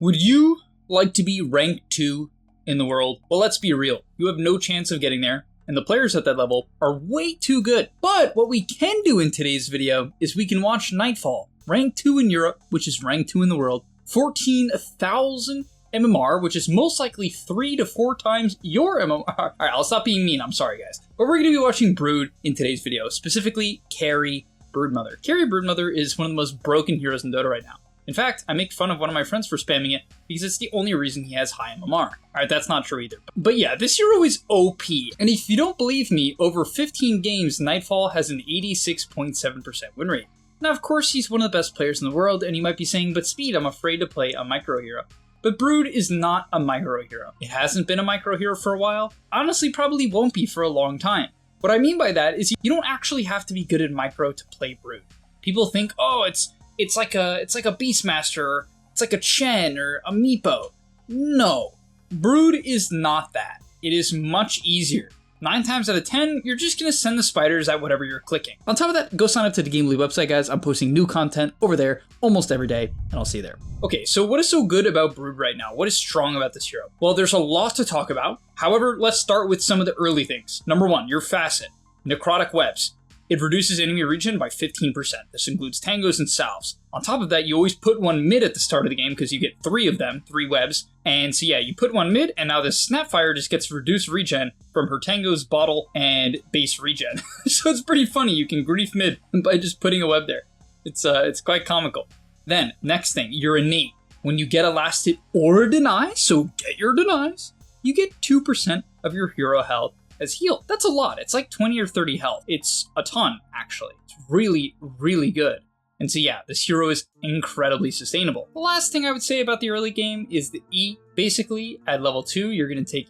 Would you like to be rank 2 in the world? Well, let's be real. You have no chance of getting there, and the players at that level are way too good. But what we can do in today's video is we can watch Nightfall, rank 2 in Europe, which is rank 2 in the world, 14,000 MMR, which is most likely 3 to 4 times your MMR. All right, I'll stop being mean, I'm sorry guys. But we're gonna be watching Brood in today's video, specifically carry Broodmother. Carry Broodmother is one of the most broken heroes in Dota right now. In fact, I make fun of one of my friends for spamming it because it's the only reason he has high MMR. Alright, that's not true either. But yeah, this hero is OP. And if you don't believe me, over 15 games, Nightfall has an 86.7% win rate. Now, of course, he's one of the best players in the world, and you might be saying, but Speed, I'm afraid to play a micro hero. But Brood is not a micro hero. It hasn't been a micro hero for a while. Honestly, probably won't be for a long time. What I mean by that is you don't actually have to be good at micro to play Brood. People think, oh, it's like a Beastmaster, or it's like a Chen or a Meepo. No, Brood is not that. It is much easier. 9 times out of 10, you're just gonna send the spiders at whatever you're clicking. On top of that, go sign up to the Gamely website, guys. I'm posting new content over there almost every day, and I'll see you there. Okay, so what is so good about Brood right now? What is strong about this hero? Well, there's a lot to talk about. However, let's start with some of the early things. Number 1, your facet, Necrotic Webs. It reduces enemy regen by 15%. This includes tangos and salves. On top of that, you always put one mid at the start of the game because you get 3 of them, 3 webs. And so yeah, you put one mid, and now this Snapfire just gets reduced regen from her tangos, bottle, and base regen. So it's pretty funny. You can grief mid by just putting a web there. It's quite comical. Then, next thing, your innate. When you get a last hit or a deny, so get your denies, you get 2% of your hero health as heal. That's a lot. It's like 20 or 30 health. It's a ton, actually. It's really, really good. And so yeah, this hero is incredibly sustainable. The last thing I would say about the early game is the E. Basically, at level 2, you're going to take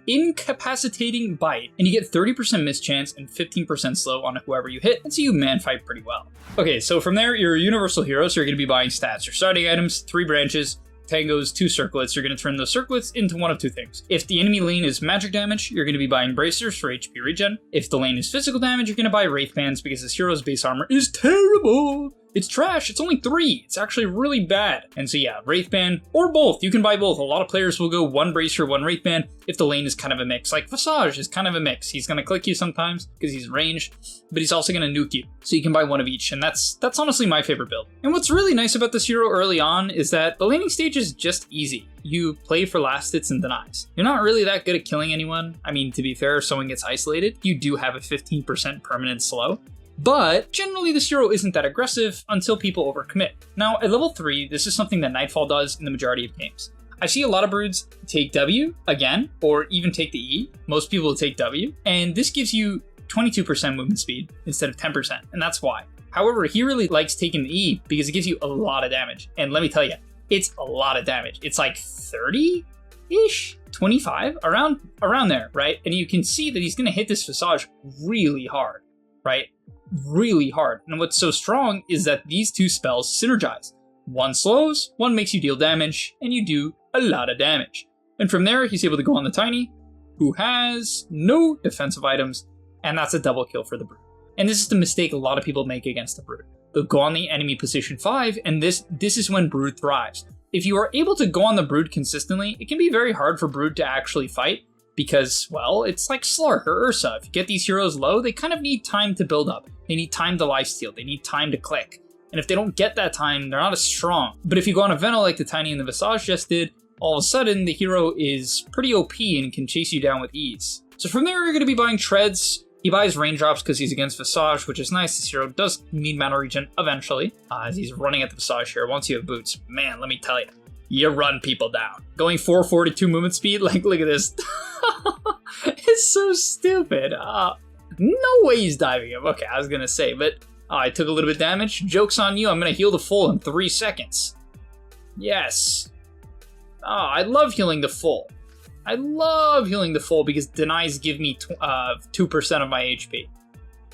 incapacitating bite, and you get 30% mischance and 15% slow on whoever you hit, and so you man fight pretty well. Okay, so from there, you're a universal hero, so you're going to be buying stats. Your starting items, 3 branches, tangos, 2 circlets. You're going to turn those circlets into one of 2 things. If the enemy lane is magic damage, you're going to be buying bracers for HP regen. If the lane is physical damage, you're going to buy wraith bands because this hero's base armor is terrible. It's trash. It's only 3. It's actually really bad. And so yeah, wraith band or both. You can buy both. A lot of players will go 1 bracer, 1 wraith band if the lane is kind of a mix. Like Visage is kind of a mix. He's going to click you sometimes because he's ranged, but he's also going to nuke you. So you can buy 1 of each, and that's honestly my favorite build. And what's really nice about this hero early on is that the laning stage is just easy. You play for last hits and denies. You're not really that good at killing anyone. I mean, to be fair, if someone gets isolated, you do have a 15% permanent slow. But generally this hero isn't that aggressive until people overcommit. Now at level 3, this is something that Nightfall does in the majority of games. I see a lot of Broods take W again, or even take the E. Most people will take W, and this gives you 22% movement speed instead of 10%, and that's why. However, he really likes taking the E because it gives you a lot of damage. And let me tell you, it's a lot of damage. It's like 30-ish, 25, around there, right? And you can see that he's gonna hit this Visage really hard, right? Really hard. And what's so strong is that these 2 spells synergize. 1 slows, 1 makes you deal damage, and you do a lot of damage. And from there, he's able to go on the Tiny, who has no defensive items, and that's a double kill for the Brood. And this is the mistake a lot of people make against the Brood. They'll go on the enemy position 5, and this is when Brood thrives. If you are able to go on the Brood consistently, it can be very hard for Brood to actually fight, because, well, it's like Slark or Ursa. If you get these heroes low, they kind of need time to build up. They need time to lifesteal. They need time to click. And if they don't get that time, they're not as strong. But if you go on a Venom like the Tiny and the Visage just did, all of a sudden the hero is pretty OP and can chase you down with ease. So from there, you're going to be buying Treads. He buys Raindrops because he's against Visage, which is nice. This hero does need mana regen eventually, as he's running at the Visage here. Once you have boots, man, let me tell you, you run people down. Going 442 movement speed, like, look at this. It's so stupid. No way he's diving him. Okay, I was gonna say, but I took a little bit of damage. Joke's on you, I'm gonna heal the full in 3 seconds. Yes. I love healing the full. I love healing the full because denies give me 2% of my HP.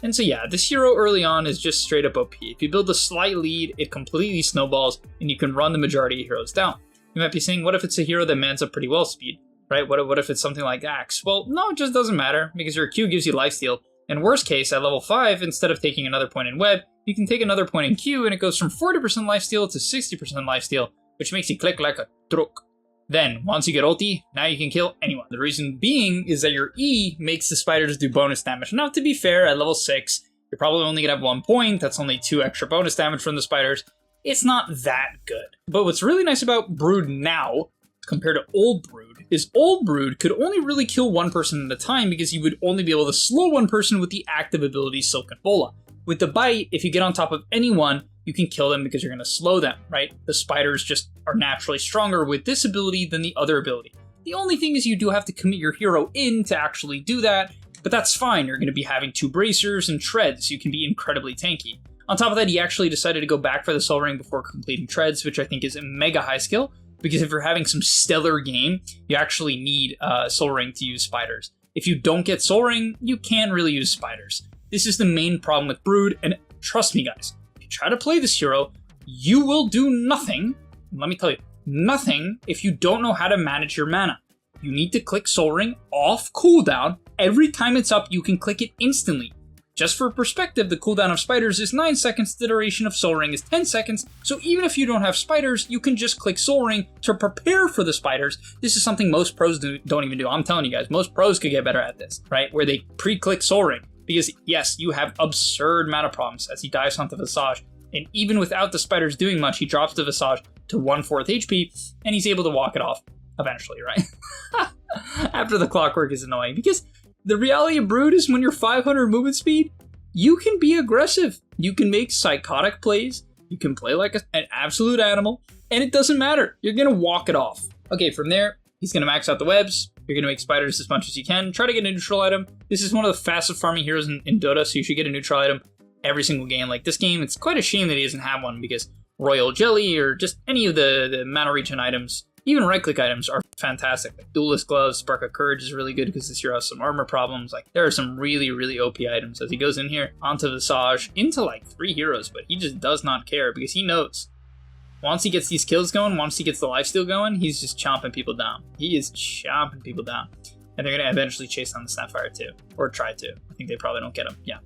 And so yeah, this hero early on is just straight up OP. If you build a slight lead, it completely snowballs, and you can run the majority of heroes down. You might be saying, what if it's a hero that mans up pretty well Speed? Right? What if it's something like Axe? Well, no, it just doesn't matter, because your Q gives you lifesteal. And worst case, at level 5, instead of taking another point in Web, you can take another point in Q, and it goes from 40% lifesteal to 60% lifesteal which makes you click like a truck. Then, once you get ulti, now you can kill anyone. The reason being is that your E makes the spiders do bonus damage. Now, to be fair, at level 6, you're probably only going to have 1 point. That's only 2 extra bonus damage from the spiders. It's not that good. But what's really nice about Brood now, compared to Old Brood, is Old Brood could only really kill 1 person at a time because you would only be able to slow 1 person with the active ability Silken Bola. With the Bite, if you get on top of anyone, you can kill them because you're going to slow them, right? The spiders just are naturally stronger with this ability than the other ability. The only thing is you do have to commit your hero in to actually do that, but that's fine. You're going to be having 2 bracers and treads, so you can be incredibly tanky. On top of that, he actually decided to go back for the Soul Ring before completing treads, which I think is a mega high skill, because if you're having some stellar game, you actually need Soul Ring to use spiders. If you don't get Soul Ring, you can't really use spiders. This is the main problem with Brood, and trust me guys, if you try to play this hero, you will do nothing, and let me tell you, nothing if you don't know how to manage your mana. You need to click Soul Ring off cooldown. Every time it's up, you can click it instantly. Just for perspective, the cooldown of spiders is 9 seconds, the duration of Soul Ring is 10 seconds, so even if you don't have spiders, you can just click Soul Ring to prepare for the spiders. This is something most pros don't even do. I'm telling you guys, most pros could get better at this, right? Where they pre-click Soul Ring. Because yes, you have absurd mana problems as he dives onto Visage, and even without the spiders doing much, he drops the Visage to 1/4 HP, and he's able to walk it off eventually, right? After the clockwork is annoying, because the reality of Brood is when you're 500 movement speed, you can be aggressive. You can make psychotic plays, you can play like an absolute animal, and it doesn't matter. You're gonna walk it off. Okay, from there, he's gonna max out the webs. You're going to make spiders as much as you can. Try to get a neutral item. This is one of the fastest farming heroes in Dota, so you should get a neutral item every single game. Like this game, it's quite a shame that he doesn't have one because Royal Jelly or just any of the mana regen items, even right-click items, are fantastic. Like Duelist Gloves, Spark of Courage is really good because this hero has some armor problems. Like there are some really, really OP items as he goes in here onto Visage, into like 3 heroes, but he just does not care because he knows. Once he gets these kills going, once he gets the lifesteal going, he's just chomping people down. He is chomping people down. And they're going to eventually chase down the Snapfire too. Or try to. I think they probably don't get him. Yeah.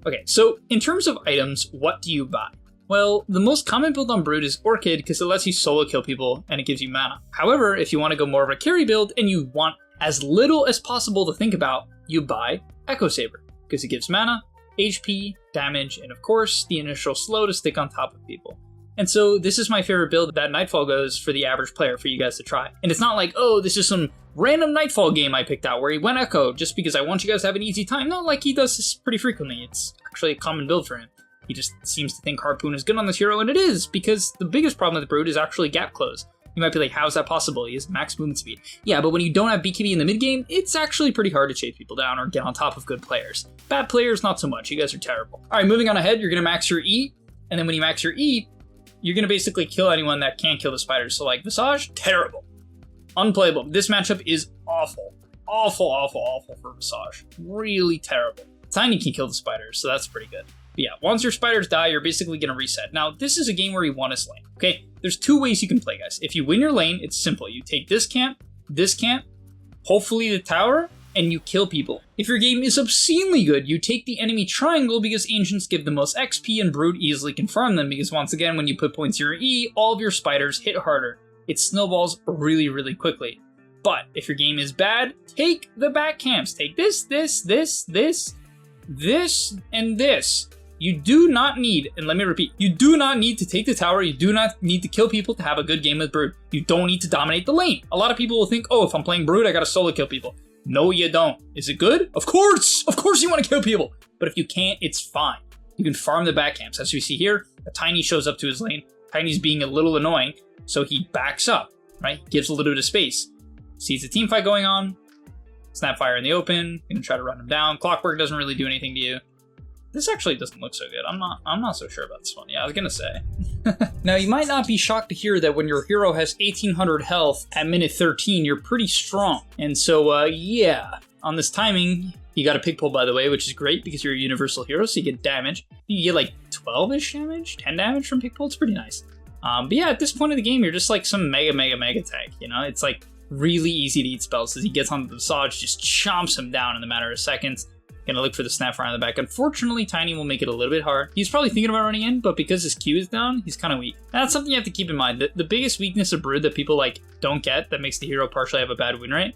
Okay, so in terms of items, what do you buy? Well, the most common build on Brood is Orchid because it lets you solo kill people and it gives you mana. However, if you want to go more of a carry build and you want as little as possible to think about, you buy Echo Saber because it gives mana, HP, damage, and of course, the initial slow to stick on top of people. And so this is my favorite build that Nightfall goes for the average player for you guys to try. And it's not like, oh, this is some random Nightfall game I picked out where he went Echo just because I want you guys to have an easy time. No, like he does this pretty frequently. It's actually a common build for him. He just seems to think Harpoon is good on this hero, and it is, because the biggest problem with Brood is actually gap close. You might be like, how is that possible? He has max movement speed. Yeah, but when you don't have BKB in the mid game, it's actually pretty hard to chase people down or get on top of good players. Bad players, not so much. You guys are terrible. All right, moving on ahead, you're going to max your E, and then when you max your E, you're going to basically kill anyone that can't kill the spiders. So like Visage, terrible. Unplayable. This matchup is awful. Awful, awful, awful for Visage. Really terrible. Tiny can kill the spiders, so that's pretty good. But yeah, once your spiders die, you're basically going to reset. Now, this is a game where you want his lane, okay? There's 2 ways you can play, guys. If you win your lane, it's simple. You take this camp, hopefully the tower, and you kill people. If your game is obscenely good, you take the enemy triangle because Ancients give the most XP and Brood easily can farm them because once again, when you put points to your E, all of your spiders hit harder. It snowballs really, really quickly. But if your game is bad, take the back camps. Take this, and this. You do not need, and let me repeat, you do not need to take the tower, you do not need to kill people to have a good game with Brood. You don't need to dominate the lane. A lot of people will think, oh, if I'm playing Brood, I gotta solo kill people. No, you don't. Is it good? Of course you want to kill people. But if you can't, it's fine. You can farm the back camps. As we see here, a Tiny shows up to his lane. Tiny's being a little annoying, so he backs up, right? Gives a little bit of space. Sees a team fight going on. Snapfire in the open. Gonna try to run him down. Clockwork doesn't really do anything to you. This actually doesn't look so good. I'm not so sure about this one. Yeah, I was gonna say. Now, you might not be shocked to hear that when your hero has 1800 health at minute 13, you're pretty strong. And so, yeah, on this timing, you got a pig pull, by the way, which is great because you're a universal hero, so you get damage. You get like 12-ish damage, 10 damage from pig pull. It's pretty nice. But yeah, at this point of the game, you're just like some mega tank, you know? It's like really easy to eat spells as he gets onto the Visage, just chomps him down in a matter of seconds. Gonna look for the snap fire on the back. Unfortunately, Tiny will make it a little bit hard. He's probably thinking about running in, but because his Q is down, he's kind of weak. And that's something you have to keep in mind. The biggest weakness of Brood that people like don't get, that makes the hero partially have a bad win rate,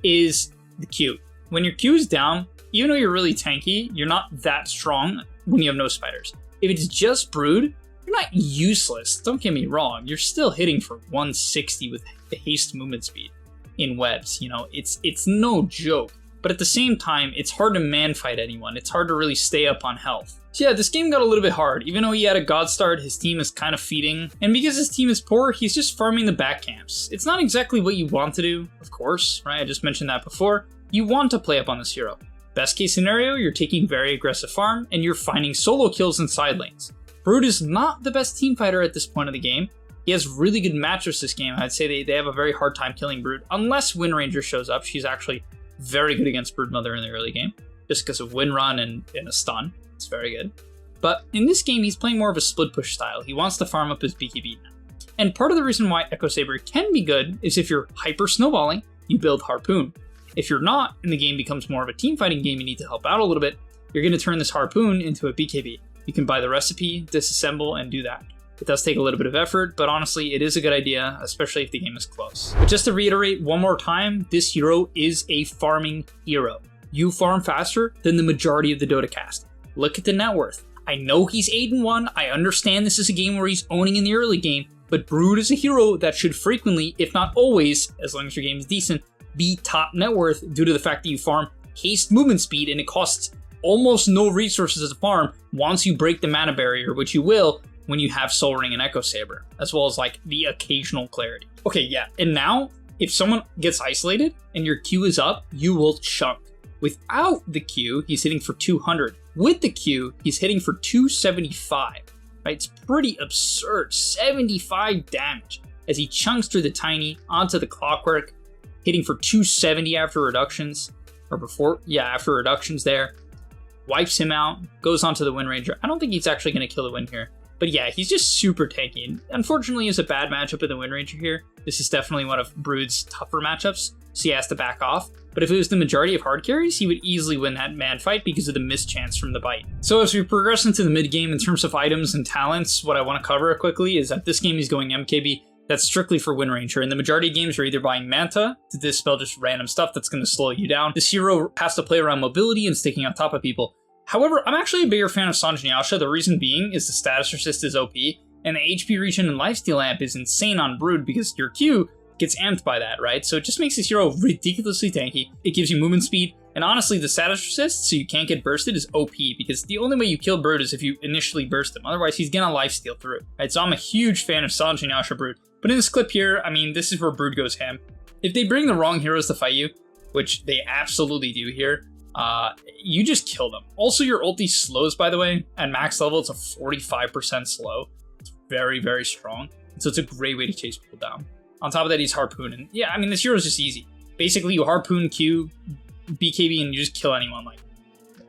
is the Q. When your Q is down, even though you're really tanky, you're not that strong when you have no spiders. If it's just Brood, you're not useless. Don't get me wrong. You're still hitting for 160 with the haste movement speed in webs. You know, it's no joke. But at the same time, it's hard to man fight anyone. It's hard to really stay up on health. So yeah, this game got a little bit hard. Even though he had a god start, his team is kind of feeding. And because his team is poor, he's just farming the back camps. It's not exactly what you want to do, of course, right? I just mentioned that before. You want to play up on this hero. Best case scenario, you're taking very aggressive farm and you're finding solo kills in side lanes. Brood is not the best team fighter at this point of the game. He has really good matchups this game. I'd say they have a very hard time killing Brood, unless Wind Ranger shows up. She's actually very good against Broodmother in the early game, just because of Wind Run and a stun. It's very good. But in this game, he's playing more of a split push style. He wants to farm up his BKB now. And part of the reason why Echo Saber can be good is if you're hyper snowballing, you build Harpoon. If you're not, and the game becomes more of a team fighting game, you need to help out a little bit, you're going to turn this Harpoon into a BKB. You can buy the recipe, disassemble, and do that. It does take a little bit of effort, but honestly, it is a good idea, especially if the game is close. But just to reiterate one more time, this hero is a farming hero. You farm faster than the majority of the Dota cast. Look at the net worth. I know he's 8-1, I understand this is a game where he's owning in the early game, but Brood is a hero that should frequently, if not always, as long as your game is decent, be top net worth due to the fact that you farm haste movement speed and it costs almost no resources to farm once you break the mana barrier, which you will when you have Soul Ring and Echo Saber, as well as like the occasional clarity. Okay, yeah, and now if someone gets isolated and your Q is up, you will chunk. Without the Q, he's hitting for 200. With the Q, he's hitting for 275. Right? It's pretty absurd. 75 damage as he chunks through the Tiny onto the Clockwork, hitting for 270 after reductions, or before, yeah, after reductions there. Wipes him out, goes onto the Wind Ranger. I don't think he's actually going to kill the win here. But yeah, he's just super tanky. And unfortunately, it's a bad matchup with the Wind Ranger here. This is definitely one of Brood's tougher matchups, so he has to back off. But if it was the majority of hard carries, he would easily win that man fight because of the mischance from the bite. So as we progress into the mid game in terms of items and talents, what I want to cover quickly is that this game is going MKB. That's strictly for Wind Ranger. In the majority of games, you're either buying Manta to dispel just random stuff that's going to slow you down. This hero has to play around mobility and sticking on top of people. However, I'm actually a bigger fan of Sanjanyasha. The reason being is the status resist is OP, and the HP regen and lifesteal amp is insane on Brood because your Q gets amped by that, right? So it just makes this hero ridiculously tanky. It gives you movement speed, and honestly, the status resist, so you can't get bursted, is OP because the only way you kill Brood is if you initially burst him. Otherwise, he's gonna lifesteal through, right? So I'm a huge fan of Sanjanyasha Brood. But in this clip here, I mean, this is where Brood goes ham. If they bring the wrong heroes to fight you, which they absolutely do here, you just kill them. Also, your ulti slows, by the way. At max level, it's a 45% slow. It's very, very strong. So it's a great way to chase people down. On top of that, he's harpooning. Yeah, I mean, this hero is just easy. Basically, you harpoon Q, BKB, and you just kill anyone. Like,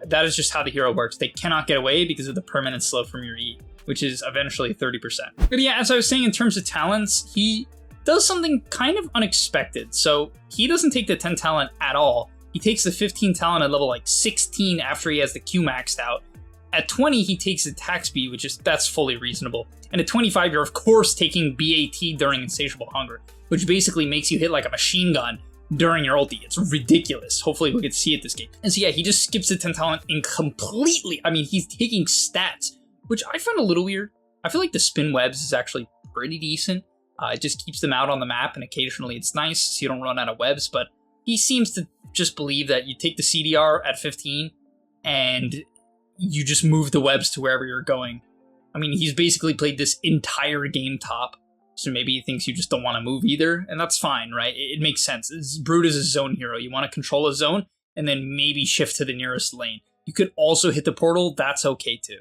that is just how the hero works. They cannot get away because of the permanent slow from your E, which is eventually 30%. But yeah, as I was saying, in terms of talents, he does something kind of unexpected. So he doesn't take the 10 talent at all. He takes the 15 talent at level like 16 after he has the Q maxed out. At 20, he takes attack speed, that's fully reasonable. And at 25, you're of course taking BAT during Insatiable Hunger, which basically makes you hit like a machine gun during your ulti. It's ridiculous. Hopefully we get to see it this game. And so yeah, he just skips the 10 talent in completely. I mean, he's taking stats, which I found a little weird. I feel like the spin webs is actually pretty decent. It just keeps them out on the map, and occasionally it's nice so you don't run out of webs, but he seems to just believe that you take the CDR at 15 and you just move the webs to wherever you're going. I mean, he's basically played this entire game top, so maybe he thinks you just don't want to move either, and that's fine, right? It makes sense. Brood is a zone hero. You want to control a zone and then maybe shift to the nearest lane. You could also hit the portal, that's okay too.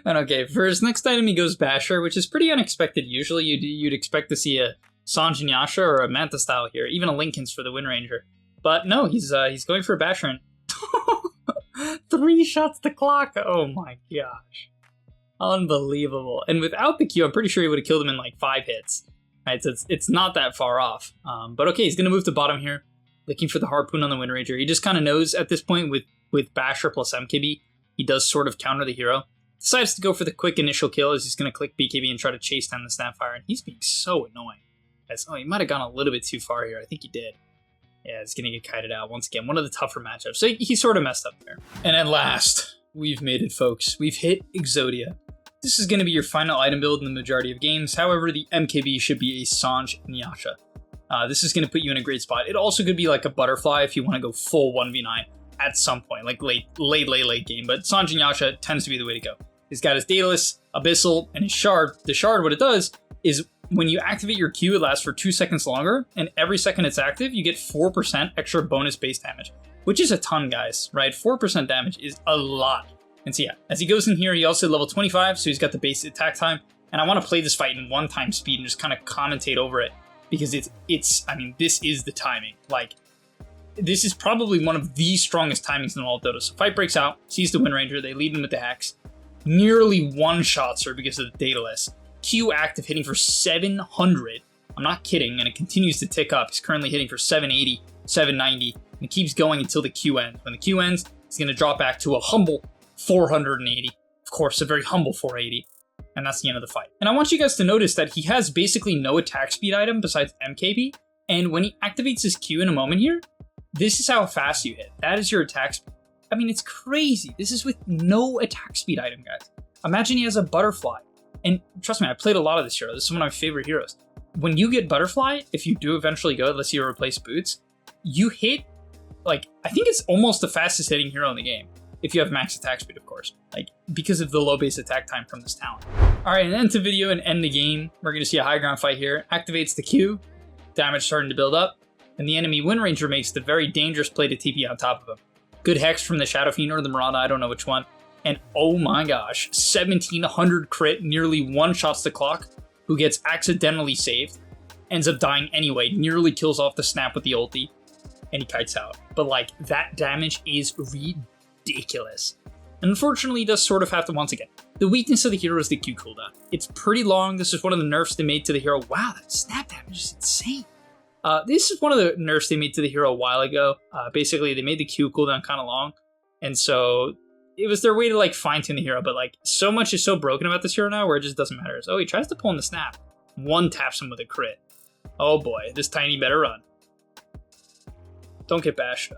And okay, for his next item, he goes Basher, which is pretty unexpected. Usually you'd expect to see a Sanjanyasha or a Manta style here, even a Linken's for the Wind Ranger. But no, he's going for a Basher. 3 shots to clock. Oh my gosh. Unbelievable. And without the Q, I'm pretty sure he would have killed him in like 5 hits. Right, so it's not that far off. But okay, he's going to move to bottom here, looking for the harpoon on the Wind Ranger. He just kind of knows at this point with with Basher plus MKB, he does sort of counter the hero. Decides to go for the quick initial kill as he's going to click BKB and try to chase down the Snapfire, and he's being so annoying. He might have gone a little bit too far here. I think he did. Yeah, it's going to get kited out once again. One of the tougher matchups. So he sort of messed up there. And at last, we've made it, folks. We've hit Exodia. This is going to be your final item build in the majority of games. However, the MKB should be a Sange and Yasha. This is going to put you in a great spot. It also could be like a Butterfly if you want to go full 1v9 at some point, like late game. But Sange and Yasha tends to be the way to go. He's got his Daedalus, Abyssal, and his Shard. The Shard, what it does is when you activate your Q, it lasts for 2 seconds longer, and every second it's active, you get 4% extra bonus base damage, which is a ton, guys, right? 4% damage is a lot. And so yeah, as he goes in here, he also level 25, so he's got the base attack time, and I want to play this fight in 1x speed and just kind of commentate over it, because I mean, this is the timing. Like, this is probably one of the strongest timings in all of Dota. So fight breaks out, sees the Wind Ranger, they lead him with the Hex, nearly one-shots her because of the Daedalus. Q active hitting for 700. I'm not kidding, and it continues to tick up. He's currently hitting for 780, 790, and it keeps going until the Q ends. When the Q ends, he's going to drop back to a humble 480. Of course, a very humble 480. And that's the end of the fight. And I want you guys to notice that he has basically no attack speed item besides MKB, and when he activates his Q in a moment here, this is how fast you hit. That is your attack speed. I mean, it's crazy. This is with no attack speed item, guys. Imagine he has a Butterfly. And trust me, I played a lot of this hero. This is one of my favorite heroes. When you get Butterfly, if you do eventually go, let's say you replace Boots, you hit, like, I think it's almost the fastest hitting hero in the game. If you have max attack speed, of course. Like, because of the low base attack time from this talent. Alright, and end the video and end the game. We're going to see a high ground fight here. Activates the Q. Damage starting to build up. And the enemy Wind Ranger makes the very dangerous play to TP on top of him. Good Hex from the Shadow Fiend or the Mirana, I don't know which one. And oh my gosh, 1700 crit, nearly one-shots the clock, who gets accidentally saved, ends up dying anyway, nearly kills off the Snap with the ulti, and he kites out. But like, that damage is ridiculous. And unfortunately, he does sort of have to, once again, the weakness of the hero is the Q cooldown. It's pretty long. This is one of the nerfs they made to the hero. Wow, that Snap damage is insane. This is one of the nerfs they made to the hero a while ago. Basically, they made the Q cooldown kind of long, and so it was their way to like fine-tune the hero, but like so much is so broken about this hero now where it just doesn't matter. So, he tries to pull in the Snap. One taps him with a crit. Oh boy, this Tiny better run. Don't get bashed.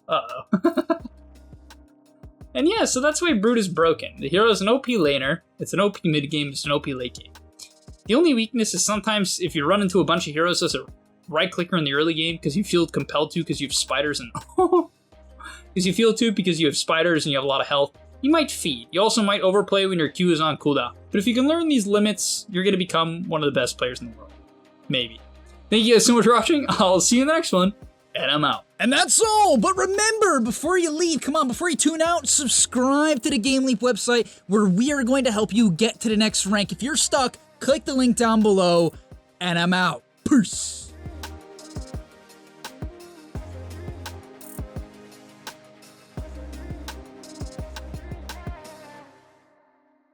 Uh-oh. And yeah, so that's why Brood is broken. The hero is an OP laner, it's an OP mid game, it's an OP late game. The only weakness is sometimes if you run into a bunch of heroes as a right clicker in the early game because you feel compelled to because you have spiders and because you feel to because you have spiders and you have a lot of health, you might feed. You also might overplay when your Q is on cooldown. But if you can learn these limits, you're going to become one of the best players in the world. Maybe. Thank you guys so much for watching. I'll see you in the next one, and I'm out. And that's all, but remember, before you leave, come on, before you tune out, subscribe to the Game Leap website where we are going to help you get to the next rank. If you're stuck, click the link down below, and I'm out. Peace.